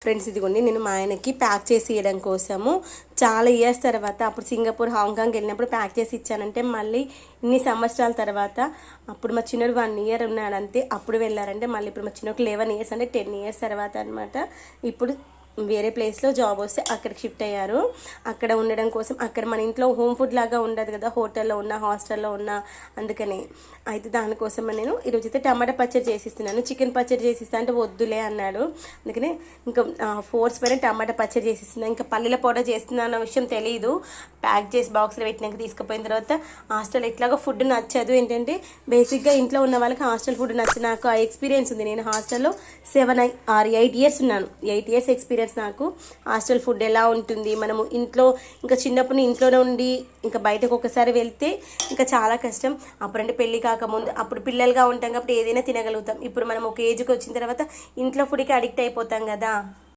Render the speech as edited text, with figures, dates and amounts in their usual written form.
Friends ఇదిగోండి నేను మా ఆయనకి ప్యాక్ చేసి ఇవ్వడం కోసము చాలా ఇయర్స్ తర్వాత అప్పుడు సింగపూర్ హాంకాంగ్ వెళ్ళినప్పుడు ప్యాక్ చేసి ఇచ్చానంటే మళ్ళీ ఇన్ని సంవత్సరాల తర్వాత అప్పుడు మా చిన్నోడు 1 ఇయర్ ఉన్నాడంతే అప్పుడు వెళ్ళారంటే మళ్ళీ ఇప్పుడు మా చిన్నోడికి 11 ఇయర్స్ అంటే 10 ఇయర్స్ తర్వాత అనమాట. ఇప్పుడు వేరే ప్లేస్లో జాబ్ వస్తే అక్కడికి షిఫ్ట్ అయ్యారు. అక్కడ ఉండడం కోసం అక్కడ మన ఇంట్లో హోమ్ ఫుడ్ లాగా ఉండదు కదా, హోటల్లో ఉన్న హాస్టల్లో ఉన్న, అందుకని అయితే దానికోసం నేను ఈరోజు అయితే టమాటా పచ్చడి చేసిస్తున్నాను. చికెన్ పచ్చడి చేసిస్తా అంటే వద్దులే అన్నాడు, అందుకని ఇంకా ఫోర్స్ పైన టమాటా పచ్చడి చేసిస్తున్నాను. ఇంకా పల్లీల పౌడర్ చేస్తున్నాను అన్న విషయం తెలియదు. ప్యాక్ చేసి బాక్స్లో పెట్టినాక తీసుకుపోయిన తర్వాత హాస్టల్ ఎట్లాగో ఫుడ్ నచ్చదు. ఏంటంటే బేసిక్గా ఇంట్లో ఉన్న వాళ్ళకి హాస్టల్ ఫుడ్ నచ్చదు. నాకు ఆ ఎక్స్పీరియన్స్ ఉంది. నేను హాస్టల్లో 8 ఇయర్స్ ఉన్నాను. 8 ఇయర్స్ ఎక్స్పీరియన్స్ నాకు. హాస్టల్ ఫుడ్ ఎలా ఉంటుంది, మనము ఇంట్లో ఇంకా చిన్నప్పుడు ఇంట్లోనే ఉండి ఇంకా బయటకు ఒకసారి వెళ్తే ఇంకా చాలా కష్టం. అప్పుడంటే పెళ్ళి కాకముందు అప్పుడు పిల్లలుగా ఉంటాం కాబట్టి ఏదైనా తినగలుగుతాం. ఇప్పుడు మనం ఒక ఏజ్కి వచ్చిన తర్వాత ఇంట్లో ఫుడ్కి అడిక్ట్ అయిపోతాం కదా.